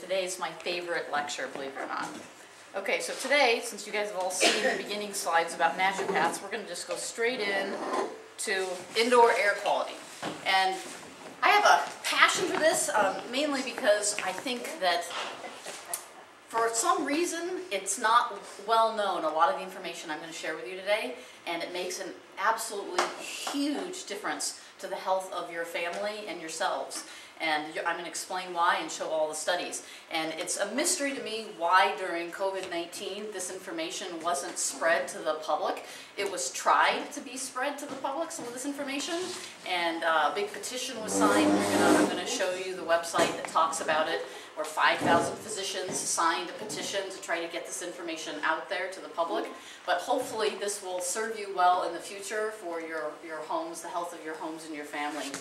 today is my favorite lecture, believe it or not. Okay, so today, since you guys have all seen the beginning slides about naturopaths, we're going to just go straight in to indoor air quality. And I have a passion for this, mainly because I think that for some reason it's not well known, a lot of the information I'm going to share with you today, and it makes an absolutely huge difference to the health of your family and yourselves. And I'm going to explain why and show all the studies. And it's a mystery to me why during COVID-19 this information wasn't spread to the public. It was tried to be spread to the public, some of this information, and a big petition was signed. I'm going to show you the website that talks about it, where 5,000 physicians signed a petition to try to get this information out there to the public. But hopefully this will serve you well in the future for your homes, the health of your homes and your family.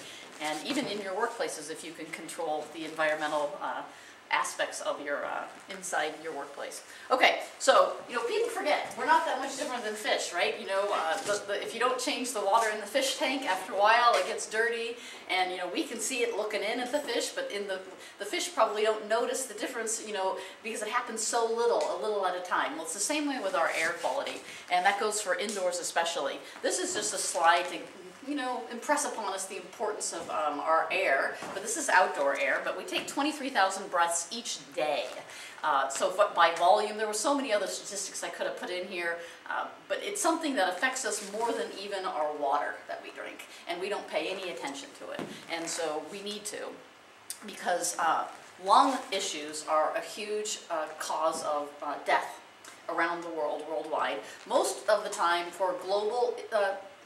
And even in your workplaces, if you can control the environmental aspects of your inside your workplace. Okay, so people forget we're not that much different than fish, right? If you don't change the water in the fish tank, after a while it gets dirty, and we can see it looking in at the fish, but in the fish probably don't notice the difference, because it happens so a little at a time. Well, it's the same way with our air quality, and that goes for indoors especially. This is just a slide to impress upon us the importance of our air, but this is outdoor air, but we take 23,000 breaths each day. So by volume, there were so many other statistics I could have put in here, but it's something that affects us more than even our water that we drink, and we don't pay any attention to it. And so we need to, because lung issues are a huge cause of death around the world, worldwide. Most of the time for global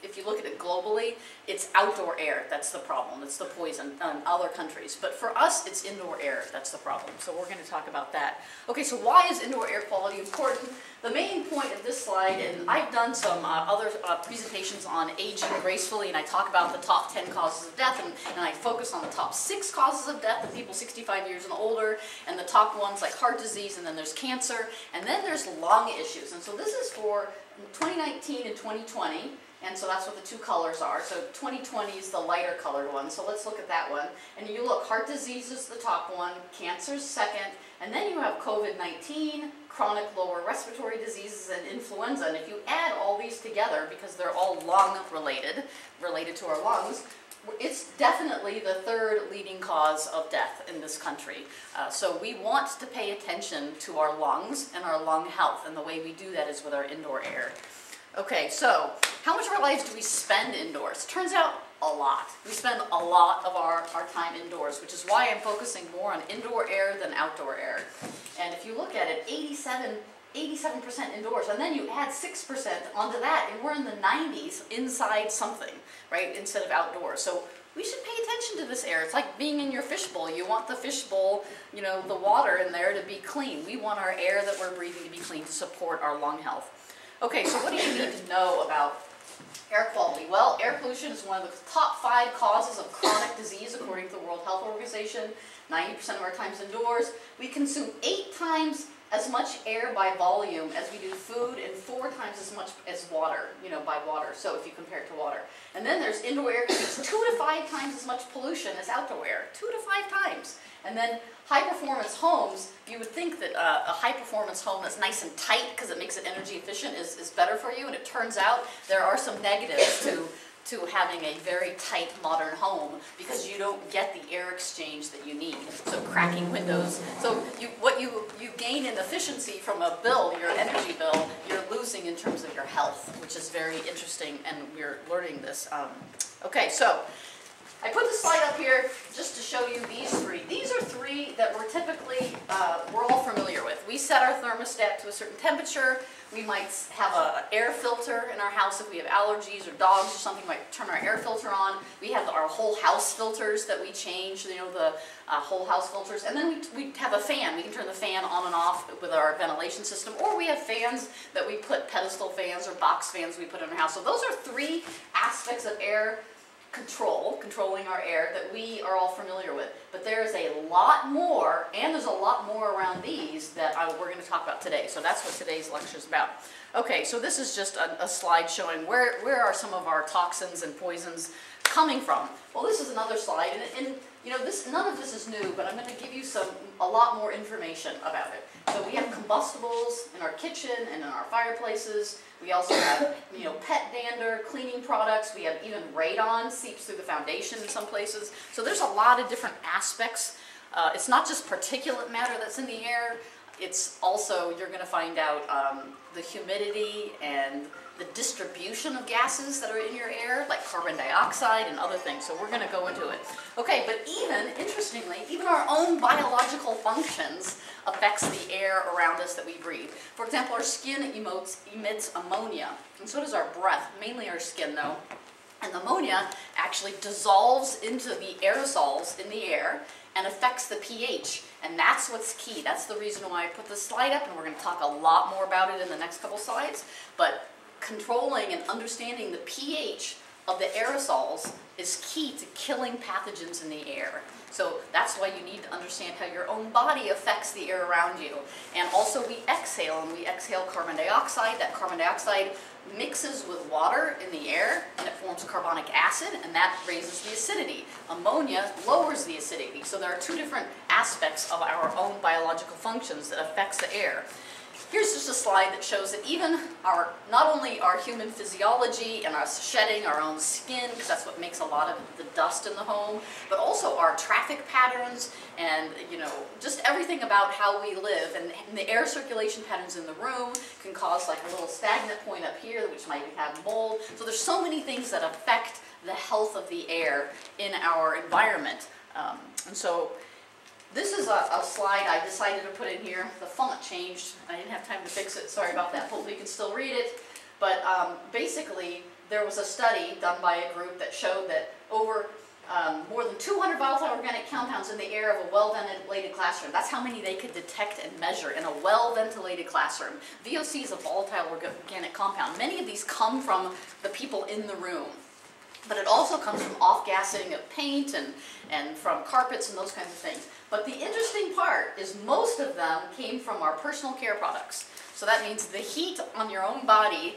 if you look at it globally, it's outdoor air that's the problem. It's the poison in other countries. But for us, it's indoor air that's the problem. So we're going to talk about that. Okay, so why is indoor air quality important? The main point of this slide, and I've done some other presentations on aging gracefully, and I talk about the top 10 causes of death, and I focus on the top 6 causes of death of people 65 years and older, and the top ones like heart disease, and then there's cancer, and then there's lung issues. And so this is for 2019 and 2020. And so that's what the two colors are. So 2020 is the lighter colored one. So let's look at that one. And you look, heart disease is the top one, cancer's second, and then you have COVID-19, chronic lower respiratory diseases, and influenza. And if you add all these together, because they're all lung related to our lungs, it's definitely the third leading cause of death in this country. So we want to pay attention to our lungs and our lung health, and the way we do that is with our indoor air. Okay, so how much of our lives do we spend indoors? Turns out a lot. We spend a lot of our time indoors, which is why I'm focusing more on indoor air than outdoor air. And if you look at it, 87% indoors, and then you add 6% onto that, and we're in the 90s inside something, right, instead of outdoors. So we should pay attention to this air. It's like being in your fishbowl. You want the fishbowl, the water in there to be clean. We want our air that we're breathing to be clean to support our lung health. Okay, so what do you need to know about air quality? Well, air pollution is one of the top 5 causes of chronic disease according to the World Health Organization. 90% of our time's indoors. We consume 8 times as much air by volume as we do food, and 4 times as much as water, by water, so if you compare it to water. And then there's indoor air contains 2 to 5 times as much pollution as outdoor air, 2 to 5 times. And then high-performance homes, you would think that a high-performance home that's nice and tight because it makes it energy efficient is better for you, and it turns out there are some negatives to having a very tight modern home, because you don't get the air exchange that you need. So cracking windows. So what you gain in efficiency from a bill, your energy bill, you're losing in terms of your health, which is very interesting, and we're learning this. Okay, so I put the slide up here just to show you these 3. These are 3 that we're typically, we're all familiar with. We set our thermostat to a certain temperature. We might have an air filter in our house if we have allergies or dogs or something. We might turn our air filter on. We have our whole house filters that we change, the whole house filters. And then we have a fan. We can turn the fan on and off with our ventilation system. Or we have fans that we put, pedestal fans or box fans we put in our house. So those are 3 aspects of air controlling our air that we are all familiar with. But there's a lot more, and there's a lot more around these that we're going to talk about today. So that's what today's lecture is about. Okay, so this is just a slide showing where are some of our toxins and poisons coming from. Well, this is another slide, and you know, none of this is new, but I'm going to give you a lot more information about it. So we have combustibles in our kitchen and in our fireplaces. We also have, you know, pet dander, cleaning products. We have even radon seeps through the foundation in some places. So there's a lot of different aspects. It's not just particulate matter that's in the air. It's also, you're going to find out the humidity and the distribution of gases that are in your air, like carbon dioxide and other things. So we're going to go into it. Okay, but interestingly, even our own biological functions affects the air around us that we breathe. For example, our skin emits ammonia, and so does our breath, mainly our skin though. And ammonia actually dissolves into the aerosols in the air and affects the pH. And that's what's key. That's the reason why I put this slide up, and we're going to talk a lot more about it in the next couple slides. But controlling and understanding the pH of the aerosols is key to killing pathogens in the air. So that's why you need to understand how your own body affects the air around you. And also we exhale, and we exhale carbon dioxide. That carbon dioxide mixes with water in the air, and it forms carbonic acid, and that raises the acidity. Ammonia lowers the acidity. So there are two different aspects of our own biological functions that affects the air. Here's just a slide that shows that even not only our human physiology and us shedding our own skin, because that's what makes a lot of the dust in the home, but also our traffic patterns and, you know, just everything about how we live. And the air circulation patterns in the room can cause like a little stagnant point up here, which might have mold. So there's so many things that affect the health of the air in our environment. And so this is a slide I decided to put in here. The font changed. I didn't have time to fix it. Sorry about that. Hopefully you can still read it. But basically, there was a study done by a group that showed that over more than 200 volatile organic compounds in the air of a well-ventilated classroom. That's how many they could detect and measure in a well-ventilated classroom. VOC is a volatile organic compound. Many of these come from the people in the room. But it also comes from off-gassing of paint and from carpets and those kinds of things. But the interesting part is most of them came from our personal care products. So that means the heat on your own body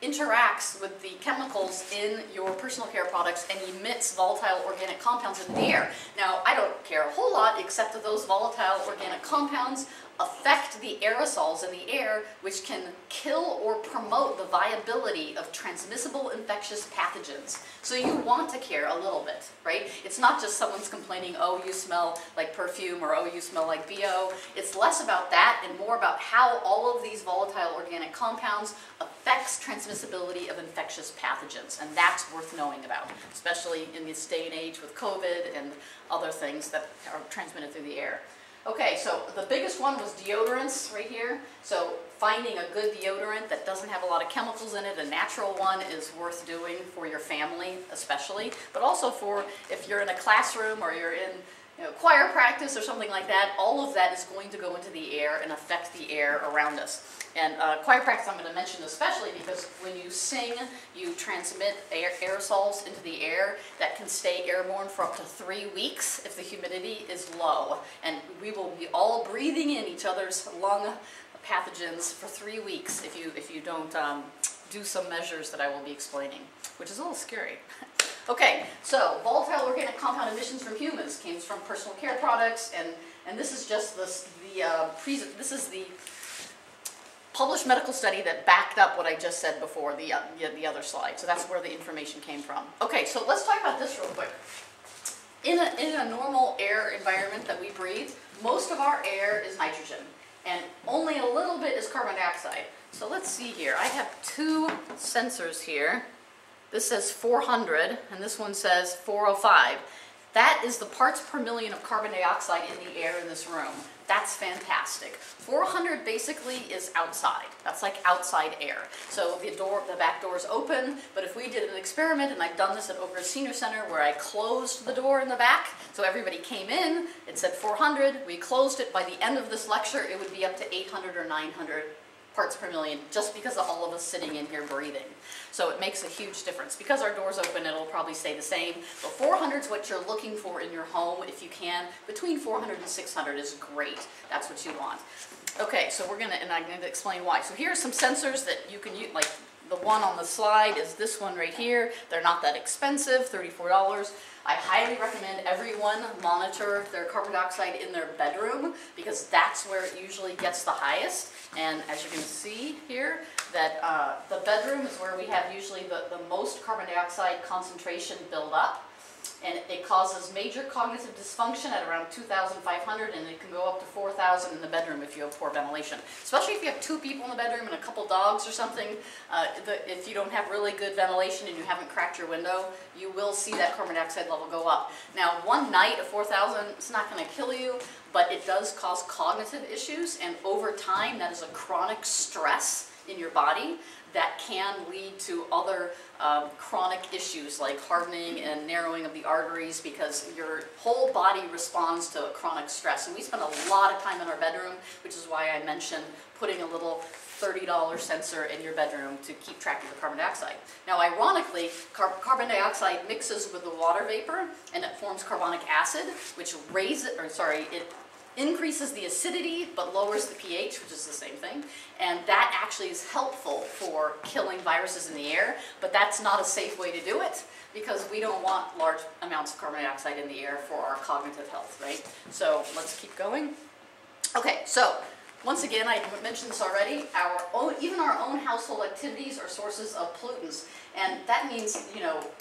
interacts with the chemicals in your personal care products and emits volatile organic compounds in the air. Now, I don't care a whole lot except that those volatile organic compounds affect the aerosols in the air, which can kill or promote the viability of transmissible infectious pathogens. So you want to care a little bit, right? It's not just someone's complaining, oh, you smell like perfume, or oh, you smell like BO. It's less about that and more about how all of these volatile organic compounds affects transmissibility of infectious pathogens. And that's worth knowing about, especially in this day and age with COVID and other things that are transmitted through the air. Okay, so the biggest one was deodorants right here. So finding a good deodorant that doesn't have a lot of chemicals in it, a natural one, is worth doing for your family especially, but also for if you're in a classroom or you're in choir practice or something like that. All of that is going to go into the air and affect the air around us. And choir practice I'm going to mention especially because when you sing, you transmit aerosols into the air that can stay airborne for up to 3 weeks if the humidity is low. And we will be all breathing in each other's lung pathogens for 3 weeks if you don't do some measures that I will be explaining, which is a little scary. Okay, so volatile organic compound emissions from humans came from personal care products, and this is just this is the published medical study that backed up what I just said before, the other slide. So that's where the information came from. Okay, so let's talk about this real quick. In a normal air environment that we breathe, most of our air is nitrogen, and only a little bit is carbon dioxide. So let's see here. I have two sensors here. This says 400, and this one says 405. That is the parts per million of carbon dioxide in the air in this room. That's fantastic. 400 basically is outside. That's like outside air. So the back door is open, but if we did an experiment, and I've done this at Oak Ridge Senior Center where I closed the door in the back, so everybody came in, it said 400, we closed it. By the end of this lecture, it would be up to 800 or 900 parts per million, just because of all of us sitting in here breathing. So it makes a huge difference. Because our door's open, it'll probably stay the same. But 400 is what you're looking for in your home if you can. Between 400 and 600 is great. That's what you want. Okay, so I'm going to explain why. So here are some sensors that you can use, like the one on the slide is this one right here. They're not that expensive, $34. I highly recommend everyone monitor their carbon dioxide in their bedroom because that's where it usually gets the highest. And as you can see here, that the bedroom is where we have usually the most carbon dioxide concentration build up. And it causes major cognitive dysfunction at around 2,500, and it can go up to 4,000 in the bedroom if you have poor ventilation. Especially if you have 2 people in the bedroom and a couple dogs or something. If you don't have really good ventilation and you haven't cracked your window, you will see that carbon dioxide level go up. Now, one night of 4,000, it's not going to kill you, but it does cause cognitive issues, and over time, that is a chronic stress in your body that can lead to other chronic issues like hardening and narrowing of the arteries because your whole body responds to chronic stress. And we spend a lot of time in our bedroom, which is why I mentioned putting a little $30 sensor in your bedroom to keep track of the carbon dioxide. Now, ironically, carbon dioxide mixes with the water vapor and it forms carbonic acid, which it increases the acidity but lowers the pH, which is the same thing, and that actually is helpful for killing viruses in the air, but that's not a safe way to do it because we don't want large amounts of carbon dioxide in the air for our cognitive health, right? So let's keep going. Okay, so once again, I mentioned this already, even our own household activities are sources of pollutants. And that means,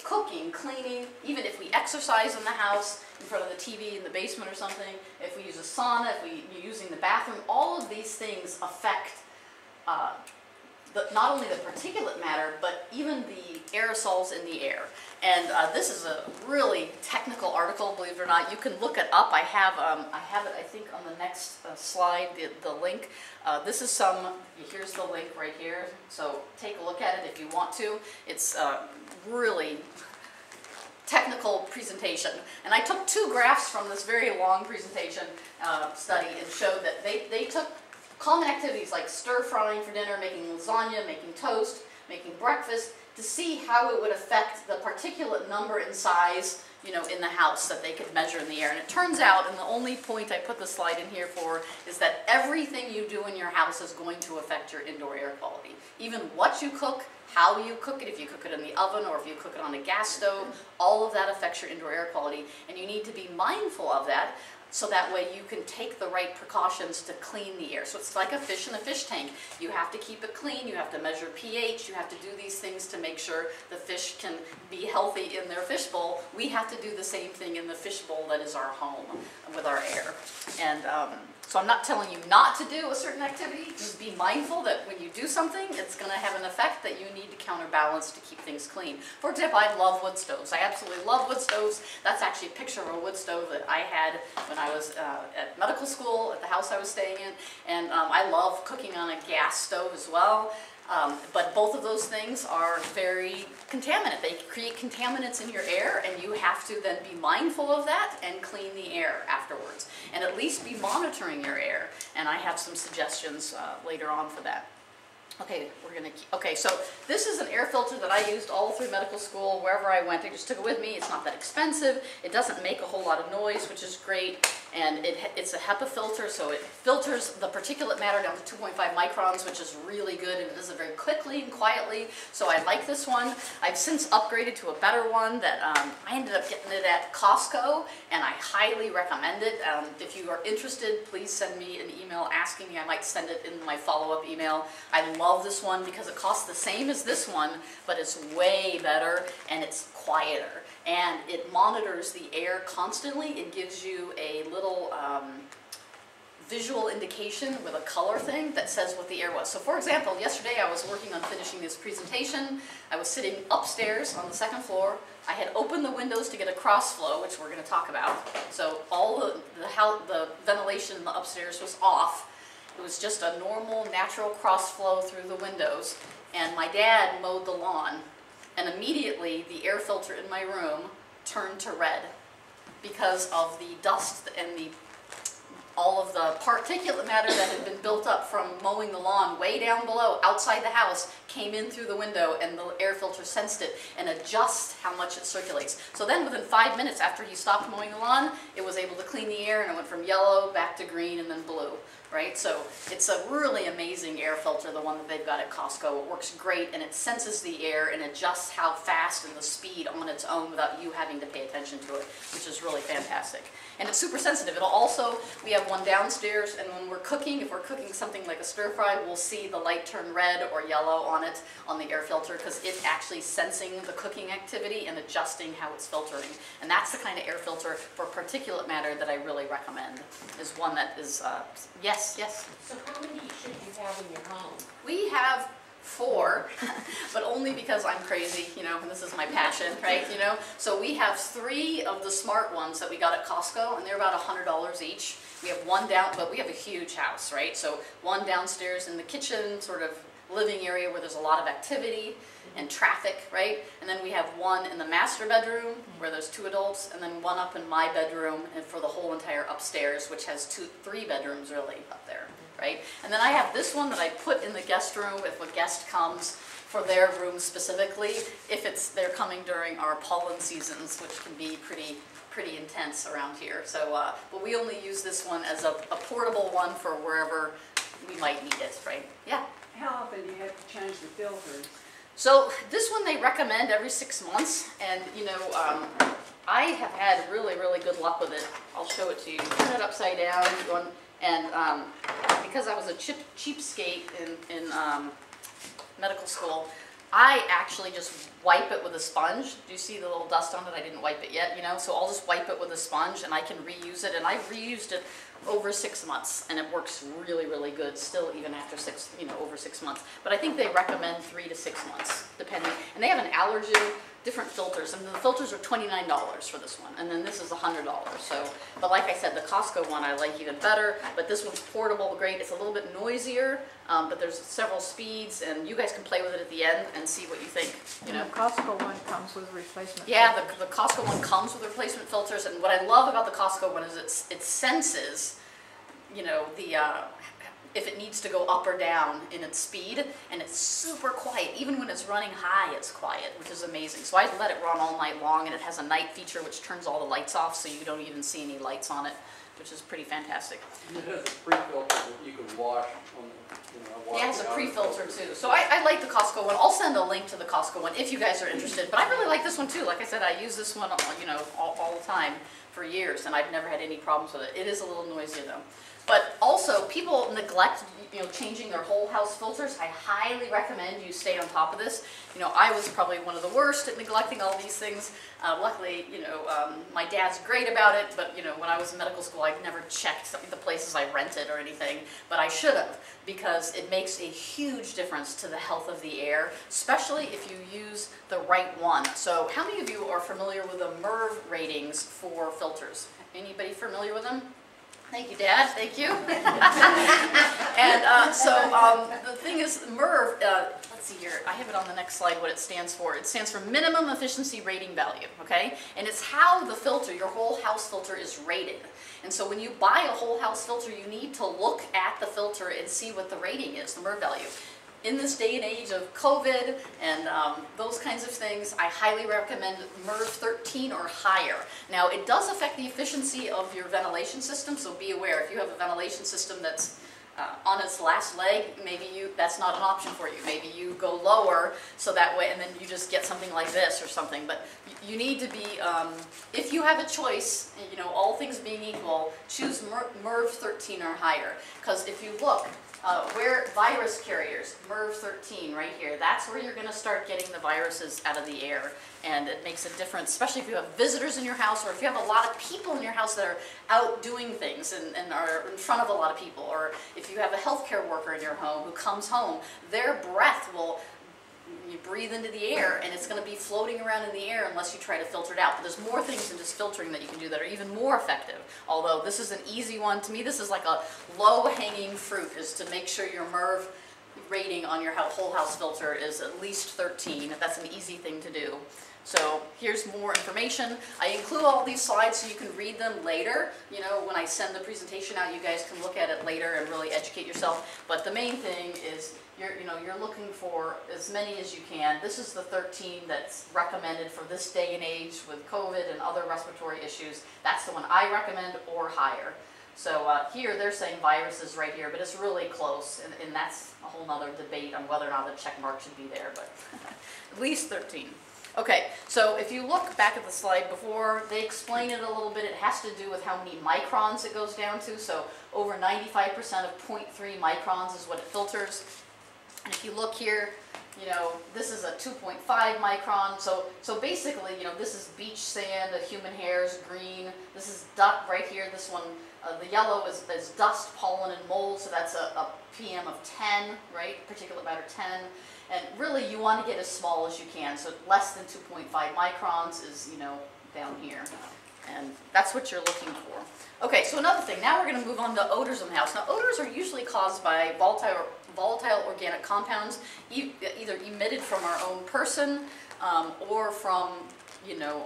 cooking, cleaning, even if we exercise in the house, in front of the TV in the basement or something, if we use a sauna, if we're using the bathroom, all of these things affect not only the particulate matter, but even the aerosols in the air. And this is a really technical article, believe it or not. You can look it up. I have it, I think, on the next slide, the link. This is here's the link right here. So take a look at it if you want to. It's really technical presentation. And I took 2 graphs from this very long presentation study and showed that they took common activities like stir frying for dinner, making lasagna, making toast, making breakfast, to see how it would affect the particulate number and size, in the house that they could measure in the air. And it turns out, and the only point I put the slide in here for, is that everything you do in your house is going to affect your indoor air quality. Even what you cook, how you cook it, if you cook it in the oven or if you cook it on a gas stove, all of that affects your indoor air quality. And you need to be mindful of that, so that way you can take the right precautions to clean the air. So it's like a fish in a fish tank. You have to keep it clean, you have to measure pH, you have to do these things to make sure the fish can be healthy in their fish bowl. We have to do the same thing in the fish bowl that is our home with our air. And so I'm not telling you not to do a certain activity, just be mindful that when you do something, it's going to have an effect that you need to counterbalance to keep things clean. For example, I love wood stoves. I absolutely love wood stoves. That's actually a picture of a wood stove that I had when I was at medical school, at the house I was staying in. And I love cooking on a gas stove as well. But both of those things are very contaminant. They create contaminants in your air, and you have to then be mindful of that and clean the air afterwards. And at least be monitoring your air. And I have some suggestions later on for that. Okay, so this is an air filter that I used all through medical school, wherever I went. I just took it with me. It's not that expensive. It doesn't make a whole lot of noise, which is great. And it's a HEPA filter, so it filters the particulate matter down to 2.5 microns, which is really good, and it does it very quickly and quietly. So I like this one. I've since upgraded to a better one that I ended up getting it at Costco, and I highly recommend it. If you are interested, please send me an email asking me. I might send it in my follow-up email. I love this one because it costs the same as this one, but it's way better and it's quieter. And it monitors the air constantly. It gives you a little visual indication with a color thing that says what the air was. So for example, yesterday I was working on finishing this presentation. I was sitting upstairs on the 2nd floor. I had opened the windows to get a cross flow, which we're going to talk about. So all the ventilation in the upstairs was off. It was just a normal, natural cross flow through the windows. And my dad mowed the lawn. And immediately, the air filter in my room turned to red because of the dust and the all of the particulate matter that had been built up from mowing the lawn way down below outside the house came in through the window, and the air filter sensed it and adjusts how much it circulates. So then within 5 minutes after he stopped mowing the lawn, it was able to clean the air, and it went from yellow back to green and then blue. Right? So it's a really amazing air filter, the one that they've got at Costco. It works great, and it senses the air and adjusts how fast and the speed on its own without you having to pay attention to it, which is really fantastic. And it's super sensitive. It'll also, we have one downstairs, and when we're cooking, if we're cooking something like a stir fry, we'll see the light turn red or yellow on it, on the air filter, because it's actually sensing the cooking activity and adjusting how it's filtering. And that's the kind of air filter for particulate matter that I really recommend, is one that is, yes. So how many should you have in your home? We have 4, but only because I'm crazy, you know, and this is my passion, right, you know? So we have 3 of the smart ones that we got at Costco, and they're about $100 each. We have one down, but we have a huge house, right? So one downstairs in the kitchen, sort of living area where there's a lot of activity and traffic, right? And then we have one in the master bedroom where there's 2 adults, and then one up in my bedroom and for the whole entire upstairs, which has 3 bedrooms really up there, right? And then I have this one that I put in the guest room if a guest comes for their room specifically, if they're coming during our pollen seasons, which can be pretty intense around here. So, but we only use this one as a portable one for wherever we might need it, right? Yeah. How often do you have to change the filters? So this one they recommend every 6 months, and you know, I have had really good luck with it. I'll show it to you. Turn it upside down, and because I was a cheapskate in medical school, I actually just wipe it with a sponge. Do you see the little dust on it? I didn't wipe it yet, you know, so I'll just wipe it with a sponge and I can reuse it, and I've reused it over 6 months, and it works really good still, even after over 6 months. But I think they recommend 3 to 6 months, depending. And they have an allergen, different filters, and the filters are $29 for this one, and then this is $100. So, but like I said, the Costco one I like even better, but this one's portable, great. It's a little bit noisier, but there's several speeds, and you guys can play with it at the end and see what you think, you know. The Costco one comes with replacement Yeah, filters. the Costco one comes with replacement filters, and what I love about the Costco one is it senses, you know, if it needs to go up or down in its speed, and it's super quiet. Even when it's running high, it's quiet, which is amazing. So I let it run all night long, and it has a night feature which turns all the lights off, so you don't even see any lights on it, which is pretty fantastic. And it has a pre-filter that you can wash on the, wash Yeah, it has a the pre-filter too. So I like the Costco one. I'll send a link to the Costco one if you guys are interested. But I really like this one too. Like I said, I use this one, you know, all the time for years, and I've never had any problems with it. It is a little noisy though. But also, people neglect, you know, changing their whole house filters. I highly recommend you stay on top of this. You know, I was probably one of the worst at neglecting all these things. Luckily, you know, my dad's great about it, but, you know, when I was in medical school, I never checked the places I rented or anything, but I should have, because it makes a huge difference to the health of the air, especially if you use the right one. So how many of you are familiar with the MERV ratings for filters? Anybody familiar with them? Thank you, Dad. Thank you. And so the thing is, MERV, let's see here, I have it on the next slide what it stands for. It stands for Minimum Efficiency Rating Value, okay? And it's how the filter, your whole house filter, is rated. And so when you buy a whole house filter, you need to look at the filter and see what the rating is, the MERV value. In this day and age of COVID and those kinds of things, I highly recommend MERV 13 or higher. Now, it does affect the efficiency of your ventilation system, so be aware. If you have a ventilation system that's on its last leg, maybe that's not an option for you. Maybe you go lower, so that way, and then you just get something like this or something. But you need to be, if you have a choice, you know, all things being equal, choose MERV 13 or higher. Because if you look, where virus carriers, MERV 13 right here, that's where you're going to start getting the viruses out of the air. And it makes a difference, especially if you have visitors in your house, or if you have a lot of people in your house that are out doing things and are in front of a lot of people, or if you have a healthcare worker in your home who comes home, their breath will, you breathe into the air, and it's going to be floating around in the air unless you try to filter it out. But there's more things than just filtering that you can do that are even more effective. Although this is an easy one. To me, this is like a low-hanging fruit, is to make sure your MERV rating on your whole house filter is at least 13. That's an easy thing to do. So here's more information. I include all these slides so you can read them later. You know, when I send the presentation out, you guys can look at it later and really educate yourself. But the main thing is you're looking for as many as you can. This is the 13 that's recommended for this day and age with COVID and other respiratory issues. That's the one I recommend, or higher. So here they're saying viruses right here, but it's really close, and that's a whole nother debate on whether or not a check mark should be there, but at least 13. Okay, so if you look back at the slide before, they explain it a little bit. It has to do with how many microns it goes down to. So over 95% of 0.3 microns is what it filters. And if you look here, you know, this is a 2.5 micron. So basically, you know, this is beach sand, the human hairs, green. This is dust right here. This one, the yellow is dust, pollen, and mold. So that's a PM of 10, right? Particulate matter 10. And really, you want to get as small as you can. So less than 2.5 microns is, you know, down here. And that's what you're looking for. Okay, so another thing. Now we're going to move on to odors in the house. Now, odors are usually caused by volatile organic compounds, either emitted from our own person or from, you know,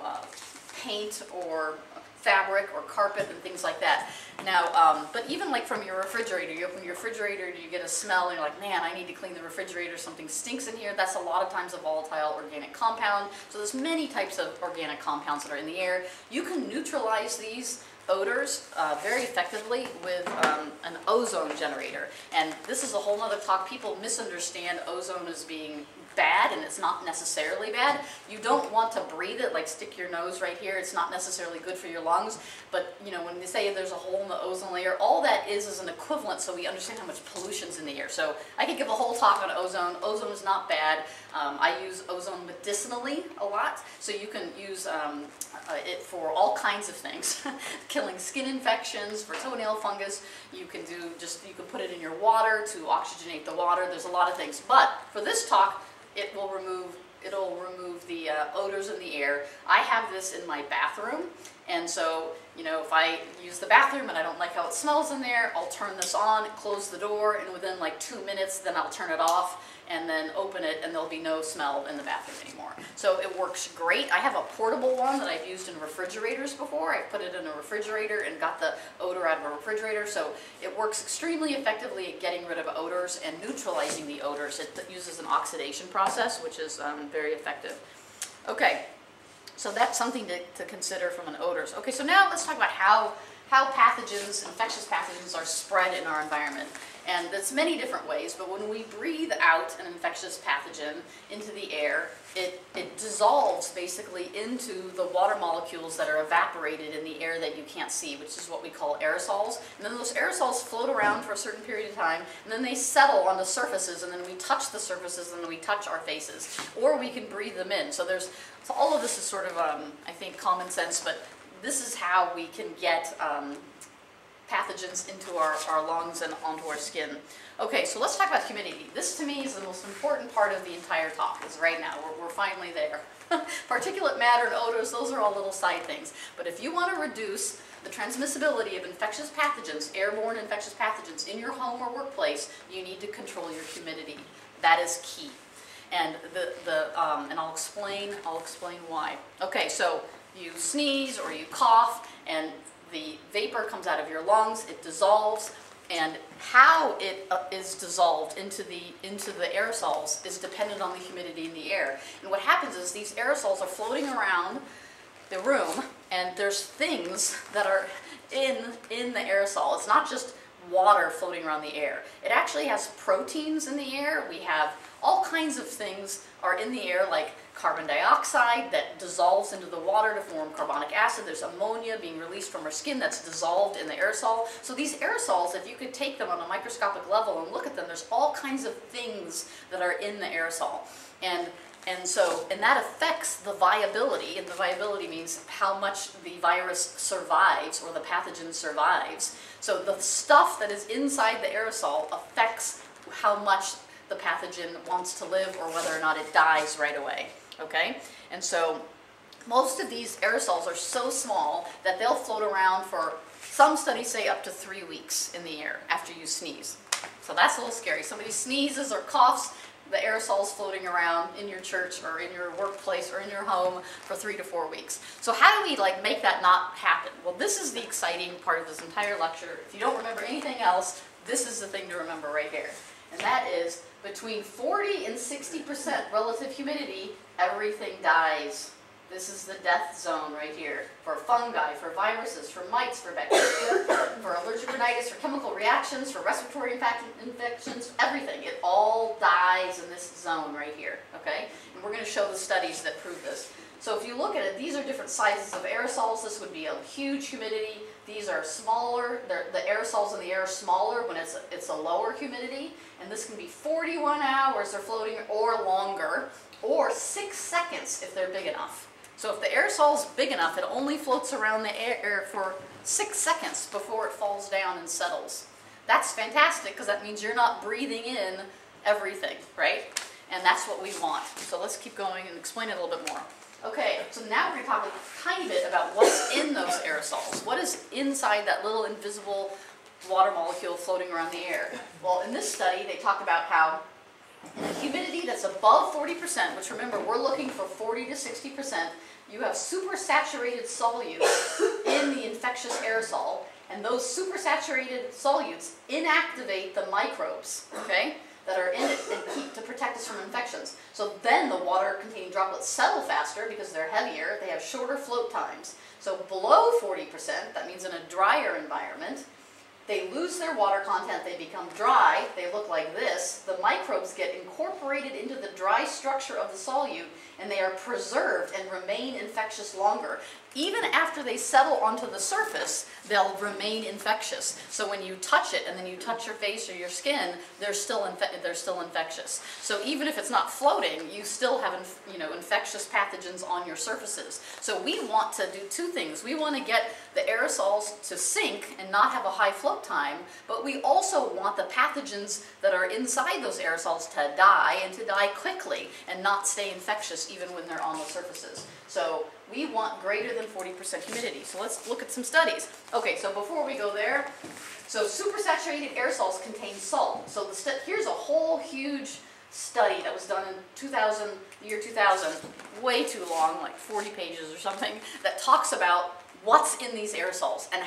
paint or fabric or carpet and things like that. Now, but even like from your refrigerator, you open your refrigerator, you get a smell, and you're like, man, I need to clean the refrigerator, something stinks in here. That's a lot of times a volatile organic compound. So there's many types of organic compounds that are in the air. You can neutralize these odors very effectively with an ozone generator. And this is a whole other talk. People misunderstand ozone as being bad, and it's not necessarily bad. You don't want to breathe it, like stick your nose right here. It's not necessarily good for your lungs. But you know, when they say there's a hole in the ozone layer, all that is an equivalent, so we understand how much pollution's in the air. So I could give a whole talk on ozone. Ozone is not bad. I use ozone medicinally a lot, so you can use it for all kinds of things. Killing skin infections, for toenail fungus. You can put it in your water to oxygenate the water. There's a lot of things. But for this talk, it'll remove the odors in the air. I have this in my bathroom, and so, you know, if I use the bathroom and I don't like how it smells in there, I'll turn this on, close the door, and within like 2 minutes, then I'll turn it off and then open it, and there'll be no smell in the bathroom anymore. So it works great. I have a portable one that I've used in refrigerators before. I put it in a refrigerator and got the odor out of a refrigerator. So it works extremely effectively at getting rid of odors and neutralizing the odors. It uses an oxidation process, which is very effective. Okay, so that's something to consider from an odors. Okay, so now let's talk about how pathogens, infectious pathogens, are spread in our environment. And there's many different ways, but when we breathe out an infectious pathogen into the air, it dissolves basically into the water molecules that are evaporated in the air that you can't see, which is what we call aerosols. And then those aerosols float around for a certain period of time, and then they settle on the surfaces, and then we touch the surfaces, and then we touch our faces. Or we can breathe them in. So all of this is sort of, I think, common sense, but this is how we can get pathogens into our lungs and onto our skin. Okay, so let's talk about humidity. This to me is the most important part of the entire talk, is right now. We're finally there. Particulate matter and odors, those are all little side things. But if you want to reduce the transmissibility of infectious pathogens, airborne infectious pathogens in your home or workplace, you need to control your humidity. That is key. And and I'll explain why. Okay, so you sneeze or you cough, and the vapor comes out of your lungs, it dissolves, and how it is dissolved into the aerosols is dependent on the humidity in the air. And what happens is these aerosols are floating around the room, and there's things that are in the aerosol. It's not just water floating around the air. It actually has proteins in the air. We have all kinds of things are in the air, like carbon dioxide that dissolves into the water to form carbonic acid. There's ammonia being released from our skin that's dissolved in the aerosol. So these aerosols, if you could take them on a microscopic level and look at them, there's all kinds of things that are in the aerosol. And that affects the viability, and the viability means how much the virus survives or the pathogen survives. So the stuff that is inside the aerosol affects how much the pathogen wants to live or whether or not it dies right away, okay? And so most of these aerosols are so small that they'll float around for Some studies say up to 3 weeks in the air after you sneeze. So that's a little scary. Somebody sneezes or coughs, the aerosol's floating around in your church or in your workplace or in your home for 3 to 4 weeks. So how do we make that not happen? Well, this is the exciting part of this entire lecture. If you don't remember anything else, this is the thing to remember right here. And that is between 40 and 60% relative humidity, everything dies. This is the death zone right here for fungi, for viruses, for mites, for bacteria, for allergic rhinitis, for chemical reactions, for respiratory infections, everything. It all dies in this zone right here, okay? And we're going to show the studies that prove this. So if you look at it, these are different sizes of aerosols. This would be a huge humidity. These are smaller. The aerosols in the air are smaller when it's a lower humidity. And this can be 41 hours they're floating or longer, or 6 seconds if they're big enough. So if the aerosol's big enough, it only floats around the air for 6 seconds before it falls down and settles. That's fantastic because that means you're not breathing in everything, right? And that's what we want. So let's keep going and explain it a little bit more. Okay, so now we're going to talk a tiny bit about what's in those aerosols. What is inside that little invisible water molecule floating around the air? Well, in this study, they talk about how in a humidity that's above 40%, which remember, we're looking for 40 to 60%, you have supersaturated solutes in the infectious aerosol, and those supersaturated solutes inactivate the microbes, okay, that are in it and to protect us from infections. So then the water-containing droplets settle faster because they're heavier, they have shorter float times. So below 40%, that means in a drier environment, they lose their water content, they become dry, they look like this. The microbes get incorporated into the dry structure of the solute, and they are preserved and remain infectious longer. Even after they settle onto the surface, they'll remain infectious. So when you touch it and then you touch your face or your skin, they're still infectious. So even if it's not floating, you still have infectious pathogens on your surfaces. So we want to do two things. We want to get the aerosols to sink and not have a high float time, but we also want the pathogens that are inside those aerosols to die, and to die quickly and not stay infectious even when they're on the surfaces. So we want greater than 40% humidity. So let's look at some studies. Okay, so before we go there, so supersaturated aerosols contain salt. So here's a whole huge study that was done in the year 2000, way too long, like 40 pages or something, that talks about what's in these aerosols and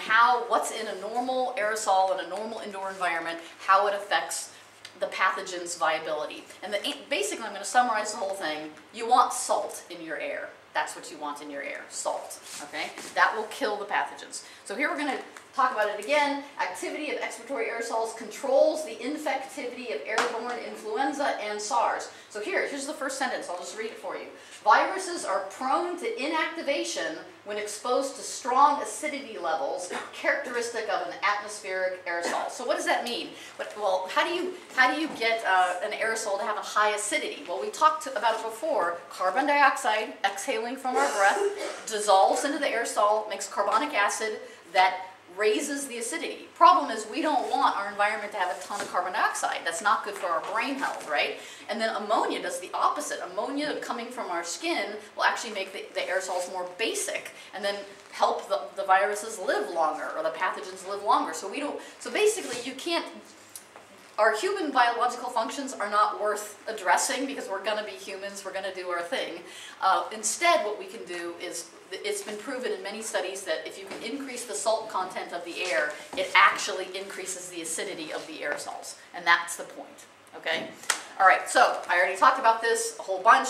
what's in a normal aerosol in a normal indoor environment, how it affects the pathogen's viability. And basically, I'm going to summarize the whole thing. You want salt in your air. That's what you want in your air, salt, okay? That will kill the pathogens. So here we're going to talk about it again. Activity of expiratory aerosols controls the infectivity of airborne influenza and SARS. So here's the first sentence. I'll just read it for you. Viruses are prone to inactivation when exposed to strong acidity levels characteristic of an atmospheric aerosol. So what does that mean? Well, how do you get an aerosol to have a high acidity? Well, we talked about it before. Carbon dioxide exhaling from our breath dissolves into the aerosol, makes carbonic acid that raises the acidity. Problem is, we don't want our environment to have a ton of carbon dioxide. That's not good for our brain health, right? And then ammonia does the opposite. Ammonia coming from our skin will actually make the aerosols more basic and then help the viruses live longer, or the pathogens live longer. So basically you can't, our human biological functions are not worth addressing because we're going to be humans, we're going to do our thing. Instead, what we can do is, it's been proven in many studies that if you can increase the salt content of the air, it actually increases the acidity of the aerosols. And that's the point, okay? All right, so I already talked about this a whole bunch,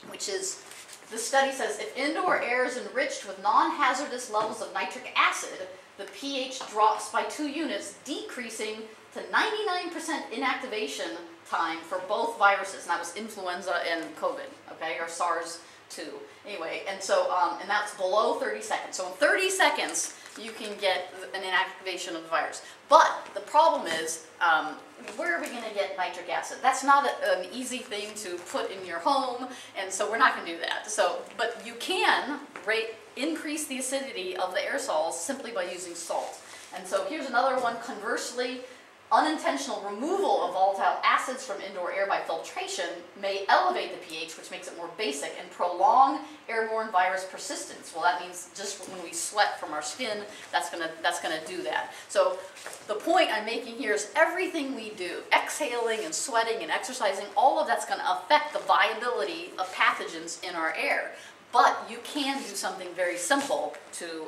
which is, the study says if indoor air is enriched with non-hazardous levels of nitric acid, the pH drops by 2 units, decreasing to 99% inactivation time for both viruses. And that was influenza and COVID, okay, or SARS-2. Anyway, and so, and that's below 30 seconds. So in 30 seconds, you can get an inactivation of the virus. But the problem is, where are we going to get nitric acid? That's not an easy thing to put in your home, and so we're not going to do that. So, but you can increase the acidity of the aerosols simply by using salt. And so here's another one. Conversely, Unintentional removal of volatile acids from indoor air by filtration may elevate the pH, which makes it more basic, and prolong airborne virus persistence. Well, that means just when we sweat from our skin, that's gonna do that. So the point I'm making here is everything we do, exhaling and sweating and exercising, all of that's gonna affect the viability of pathogens in our air. But you can do something very simple to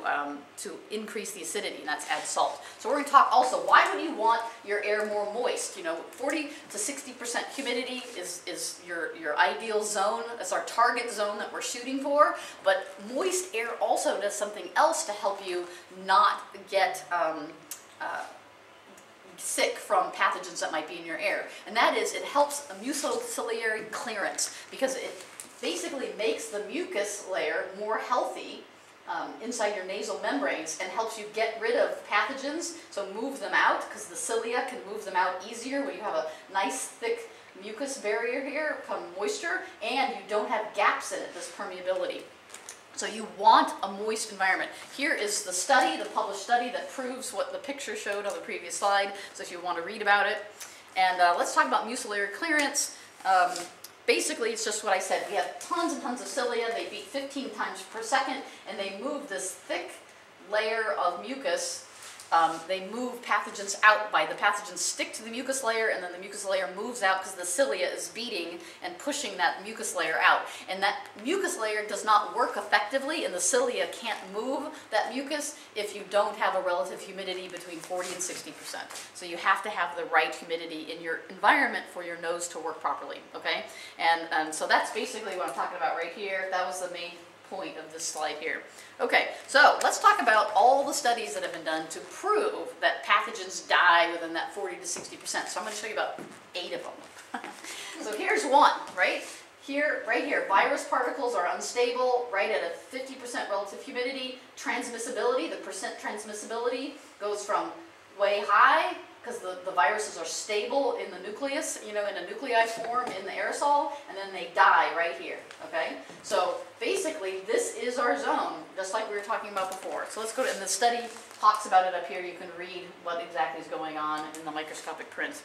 increase the acidity, and that's add salt. So we're going to talk also, why would you want your air more moist? You know, 40 to 60% humidity is your ideal zone. It's our target zone that we're shooting for. But moist air also does something else to help you not get sick from pathogens that might be in your air. And that is, it helps a mucociliary clearance, because it basically makes the mucus layer more healthy inside your nasal membranes and helps you get rid of pathogens, so move them out, because the cilia can move them out easier when you have a nice thick mucus barrier here from moisture, and you don't have gaps in it, this permeability. So you want a moist environment. Here is the study, the published study that proves what the picture showed on the previous slide, so if you want to read about it. And let's talk about mucociliary clearance. Basically, it's just what I said. We have tons and tons of cilia. They beat 15 times per second, and they move this thick layer of mucus. They move pathogens out by the pathogens stick to the mucus layer, and then the mucus layer moves out because the cilia is beating and pushing that mucus layer out. And that mucus layer does not work effectively, and the cilia can't move that mucus if you don't have a relative humidity between 40 and 60%. So you have to have the right humidity in your environment for your nose to work properly, okay? And so that's basically what I'm talking about right here. That was the main point of this slide here. Okay, so let's talk about all the studies that have been done to prove that pathogens die within that 40 to 60%. So I'm going to show you about 8 of them. So here's one, right? Right here, virus particles are unstable, right at a 50% relative humidity. Transmissibility, the percent transmissibility goes from way high, because the viruses are stable in the nucleus, you know, in a nuclei form in the aerosol, and then they die right here, okay? So basically, this is our zone, just like we were talking about before. So let's go to, and the study talks about it up here. You can read what exactly is going on in the microscopic print.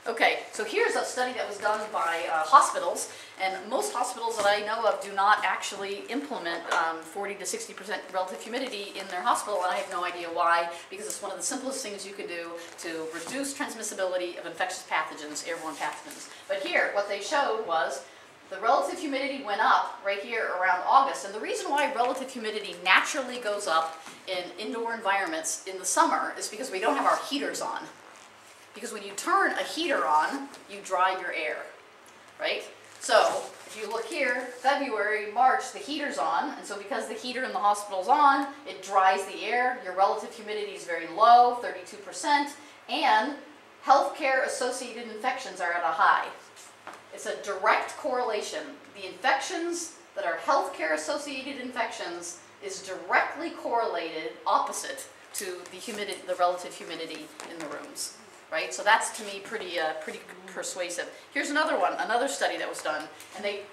Okay, so here's a study that was done by hospitals, and most hospitals that I know of do not actually implement 40 to 60% relative humidity in their hospital, and I have no idea why, because it's one of the simplest things you can do to reduce transmissibility of infectious pathogens, airborne pathogens. But here, what they showed was the relative humidity went up right here around August, and the reason why relative humidity naturally goes up in indoor environments in the summer is because we don't have our heaters on. Because when you turn a heater on, you dry your air, right? So if you look here, February, March, the heater's on, and so because the heater in the hospital's on, it dries the air. Your relative humidity is very low, 32%, and healthcare associated infections are at a high. It's a direct correlation. The infections that are healthcare associated infections is directly correlated, opposite to the relative humidity in the rooms. Right? So that's, to me, pretty persuasive. Here's another one, another study that was done, and they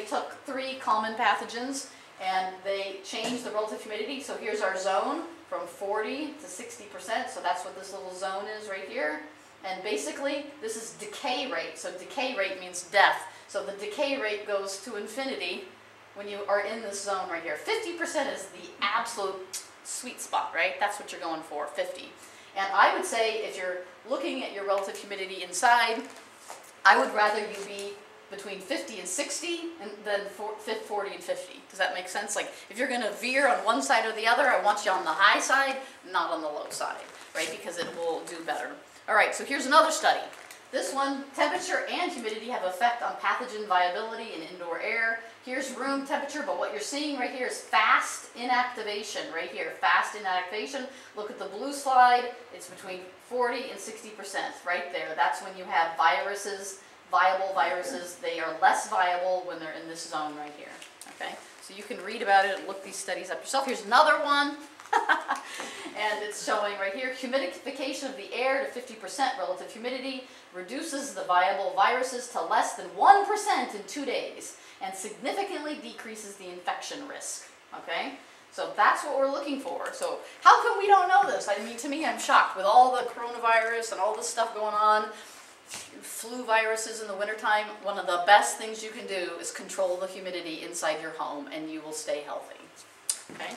took 3 common pathogens and they changed the relative humidity. So here's our zone from 40 to 60%, so that's what this little zone is right here. And basically, this is decay rate. So decay rate means death. So the decay rate goes to infinity when you are in this zone right here. 50% is the absolute sweet spot, right? That's what you're going for, 50. And I would say, if you're looking at your relative humidity inside, I would rather you be between 50 and 60 than 40 and 50. Does that make sense? Like, if you're going to veer on one side or the other, I want you on the high side, not on the low side, right? Because it will do better. All right, so here's another study. This one, temperature and humidity have effect on pathogen viability in indoor air. Here's room temperature, but what you're seeing right here is fast inactivation, right here, fast inactivation. Look at the blue slide, it's between 40 and 60%, right there. That's when you have viruses, viable viruses. They are less viable when they're in this zone right here, okay? So you can read about it and look these studies up yourself. Here's another one. And it's showing right here, humidification of the air to 50% relative humidity reduces the viable viruses to less than 1% in 2 days and significantly decreases the infection risk, okay? So that's what we're looking for. So how come we don't know this? I mean, to me, I'm shocked with all the coronavirus and all this stuff going on. Flu viruses in the wintertime, one of the best things you can do is control the humidity inside your home and you will stay healthy. Okay?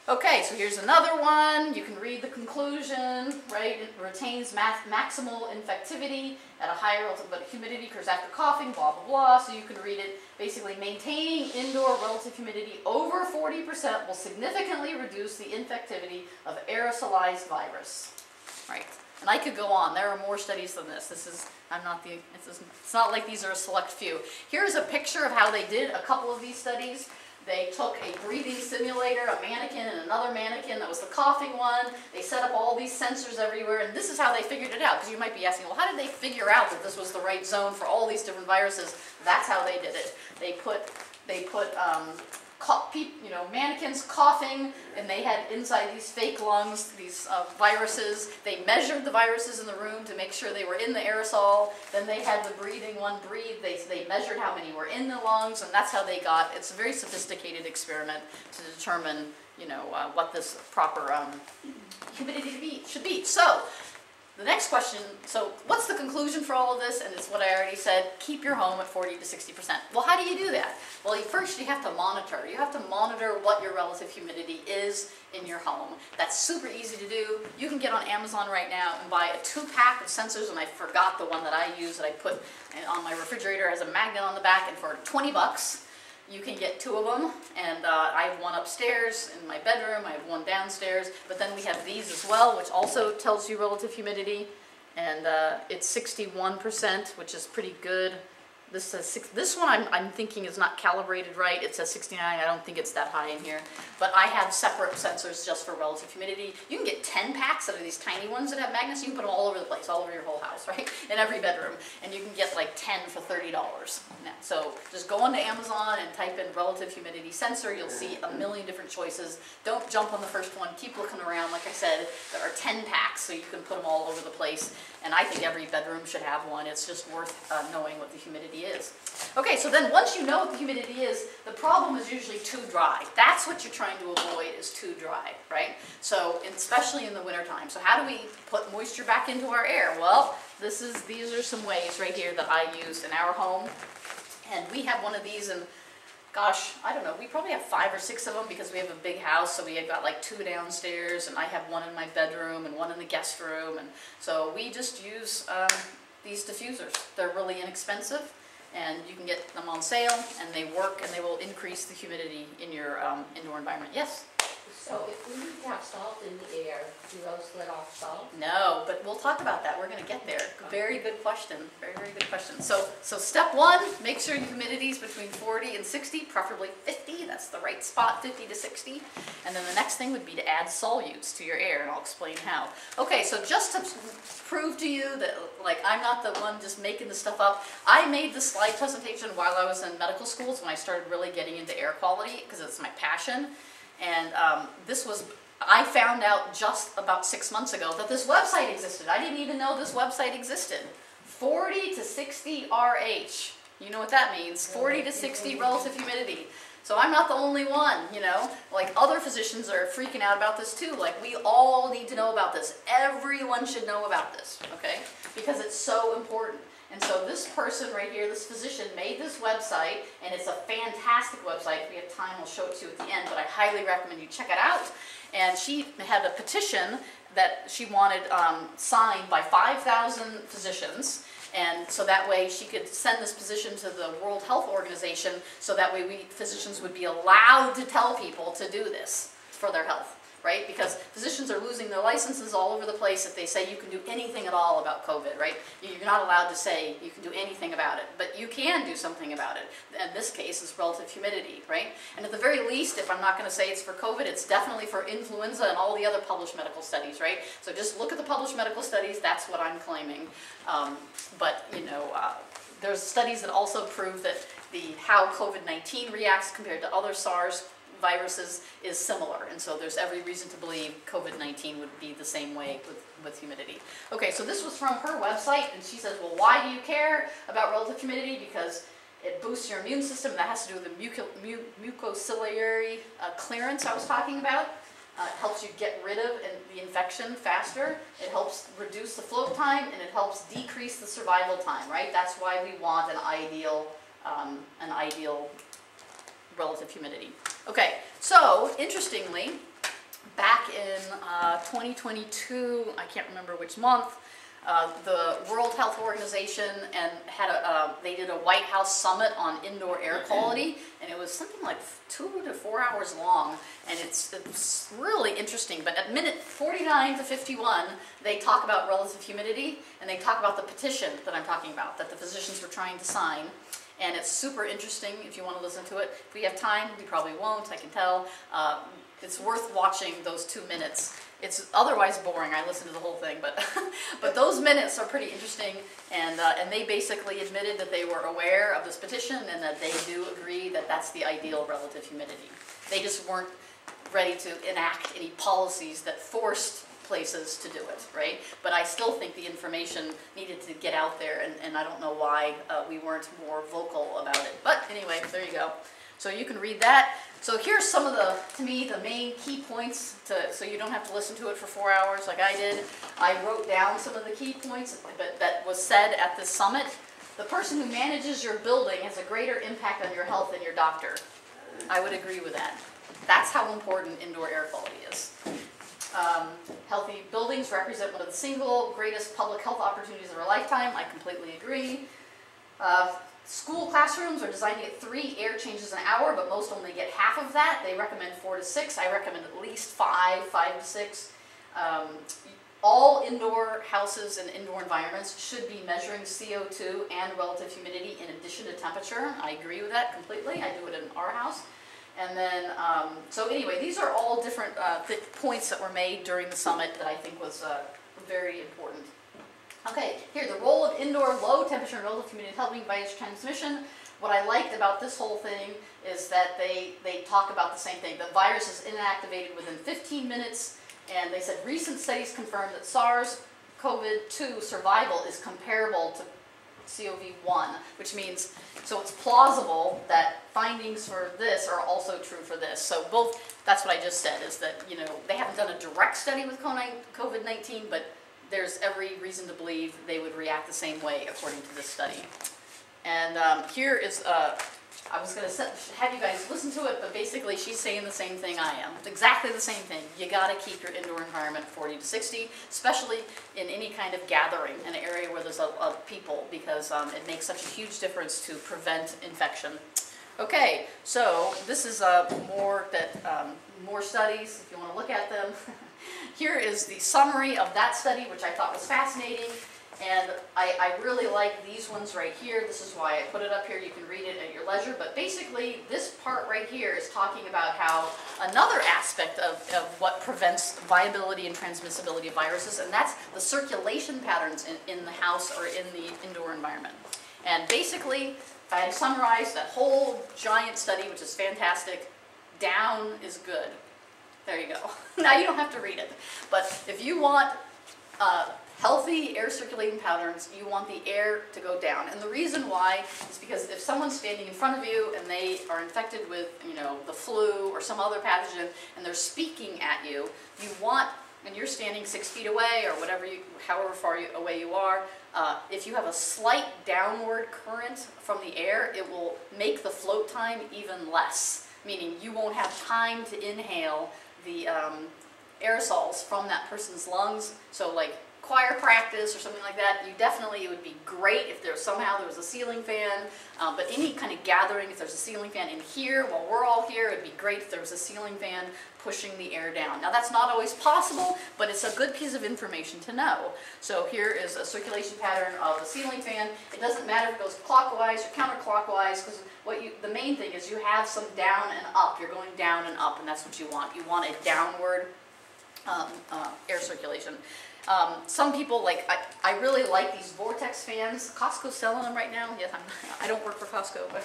Okay, so here's another one. You can read the conclusion, right? It retains maximal infectivity at a higher relative humidity occurs after coughing, blah, blah, blah. So you can read it. Basically, maintaining indoor relative humidity over 40% will significantly reduce the infectivity of aerosolized virus. Right? And I could go on. There are more studies than this. It's not like these are a select few. Here's a picture of how they did a couple of these studies. They took a breathing simulator, a mannequin, and another mannequin that was the coughing one. They set up all these sensors everywhere, and this is how they figured it out. Because you might be asking, well, how did they figure out that this was the right zone for all these different viruses? That's how they did it. They put mannequins coughing, and they had inside these fake lungs, these viruses. They measured the viruses in the room to make sure they were in the aerosol. Then they had the breathing one breathe. They measured how many were in the lungs, and that's how they got. It's a very sophisticated experiment to determine, what this proper humidity should be. So. The next question, so what's the conclusion for all of this? And it's what I already said, keep your home at 40 to 60%. Well, how do you do that? Well, first you have to monitor. You have to monitor what your relative humidity is in your home. That's super easy to do. You can get on Amazon right now and buy a 2-pack of sensors, and I forgot the one that I use that I put on my refrigerator as a magnet on the back, and for 20 bucks, you can get 2 of them, and I have one upstairs in my bedroom, I have one downstairs, but then we have these as well, which also tells you relative humidity, and it's 61%, which is pretty good. This says this one I'm thinking is not calibrated right. It says 69. I don't think it's that high in here. But I have separate sensors just for relative humidity. You can get 10 packs that are these tiny ones that have magnets. You can put them all over the place, all over your whole house, right? In every bedroom. And you can get like 10 for $30. Now, so just go onto Amazon and type in relative humidity sensor. You'll see a million different choices. Don't jump on the first one. Keep looking around. Like I said, there are 10 packs, so you can put them all over the place. And I think every bedroom should have one. It's just worth knowing what the humidity is. Okay, so then once you know what the humidity is, the problem is usually too dry. That's what you're trying to avoid, is too dry, right? So, especially in the wintertime. So how do we put moisture back into our air? Well, these are some ways right here that I use in our home. And we have one of these, and gosh, I don't know, we probably have 5 or 6 of them because we have a big house, so we have got like 2 downstairs, and I have one in my bedroom and one in the guest room, and so we just use these diffusers. They're really inexpensive, and you can get them on sale, and they work, and they will increase the humidity in your indoor environment. Yes? So if we need to have salt in the air, do those let off salt? No, but we'll talk about that. We're going to get there. Very good question. Very, very good question. So step 1, make sure your humidity is between 40 and 60, preferably 50. That's the right spot, 50 to 60. And then the next thing would be to add solutes to your air, and I'll explain how. Okay, so just to prove to you that, like, I'm not the one just making this stuff up, I made this slide presentation while I was in medical school, so when I started really getting into air quality, because it's my passion. And I found out just about 6 months ago that this website existed. I didn't even know this website existed. 40 to 60 RH. You know what that means. 40 to 60 relative humidity. So I'm not the only one, Like, other physicians are freaking out about this too. Like, we all need to know about this. Everyone should know about this, okay? Because it's so important. And so this person right here, this physician, made this website, and it's a fantastic website. If we have time, I'll show it to you at the end, but I highly recommend you check it out. And she had a petition that she wanted signed by 5,000 physicians, and so that way she could send this petition to the World Health Organization, so that way we physicians would be allowed to tell people to do this for their health. Right? Because physicians are losing their licenses all over the place if they say you can do anything at all about COVID, right? You're not allowed to say you can do anything about it, but you can do something about it. In this case, it's relative humidity, right? And at the very least, if I'm not going to say it's for COVID, it's definitely for influenza and all the other published medical studies, right? So just look at the published medical studies, that's what I'm claiming. There's studies that also prove that how COVID-19 reacts compared to other SARS viruses is similar, and so there's every reason to believe COVID-19 would be the same way with humidity. Okay, so this was from her website, and she says, well, why do you care about relative humidity? Because It boosts your immune system. That has to do with the mucociliary clearance I was talking about. It helps you get rid of the infection faster. It helps reduce the float time, and it helps decrease the survival time, right? That's why we want an ideal relative humidity. Okay, so interestingly, back in 2022, I can't remember which month, the World Health Organization and they did a White House summit on indoor air quality, and it was something like 2 to 4 hours long, and it's really interesting. But at minute 49 to 51, they talk about relative humidity, and they talk about the petition that I'm talking about, that the physicians were trying to sign. And it's super interesting if you want to listen to it. If we have time, we probably won't, I can tell. It's worth watching those 2 minutes. It's otherwise boring. I listened to the whole thing, but but those minutes are pretty interesting. And they basically admitted that they were aware of this petition and that they do agree that that's the ideal relative humidity. They just weren't ready to enact any policies that forced places to do it, right? But I still think the information needed to get out there, and I don't know why we weren't more vocal about it. But anyway, there you go. So you can read that. So here's some of to me, the main key points, so you don't have to listen to it for 4 hours like I did. I wrote down some of the key points that was said at this summit. The person who manages your building has a greater impact on your health than your doctor. I would agree with that. That's how important indoor air quality is. Healthy buildings represent one of the single greatest public health opportunities of our lifetime. I completely agree. School classrooms are designed to get 3 air changes an hour, but most only get half of that. They recommend 4 to 6. I recommend at least 5 to 6. All indoor houses and indoor environments should be measuring CO2 and relative humidity in addition to temperature. I agree with that completely. I do it in our house. And then, so anyway, these are all different points that were made during the summit that I think was very important. Okay, here, the role of indoor low temperature and relative humidity in helping virus transmission. What I liked about this whole thing is that they talk about the same thing. The virus is inactivated within 15 minutes, and they said recent studies confirm that SARS-CoV-2 survival is comparable to CoV-1, which means, so it's plausible that findings for this are also true for this. So both, that's what I just said, is that, you know, they haven't done a direct study with COVID-19, but there's every reason to believe they would react the same way according to this study. And here is, I was going to have you guys listen to it, but basically she's saying the same thing I am. It's exactly the same thing. You got to keep your indoor environment 40 to 60, especially in any kind of gathering, an area where there's a people, because it makes such a huge difference to prevent infection. Okay, so this is more studies, if you want to look at them. Here is the summary of that study, which I thought was fascinating. And I really like these ones right here. This is why I put it up here. You can read it at your leisure. But basically, this part right here is talking about how another aspect of what prevents viability and transmissibility of viruses, and that's the circulation patterns in the house or in the indoor environment. And basically, if I had to summarize that whole giant study, which is fantastic, down is good. There you go. Now you don't have to read it. But if you want healthy air circulating patterns, you want the air to go down. And the reason why is because if someone's standing in front of you and they are infected with, you know, the flu or some other pathogen, and they're speaking at you, you want, and you're standing 6 feet away or whatever, however far away you are, if you have a slight downward current from the air, it will make the float time even less, meaning you won't have time to inhale the aerosols from that person's lungs. So like choir practice or something like that, it would be great if there was a ceiling fan, but any kind of gathering, if there's a ceiling fan in here, while we're all here, it'd be great if there was a ceiling fan pushing the air down. Now that's not always possible, but it's a good piece of information to know. So here is a circulation pattern of a ceiling fan. It doesn't matter if it goes clockwise or counterclockwise, because the main thing is you have some down and up. You're going down and up, and that's what you want. You want a downward air circulation. Some people, like, I really like these Vortex fans. Costco's selling them right now. Yes, I don't work for Costco, but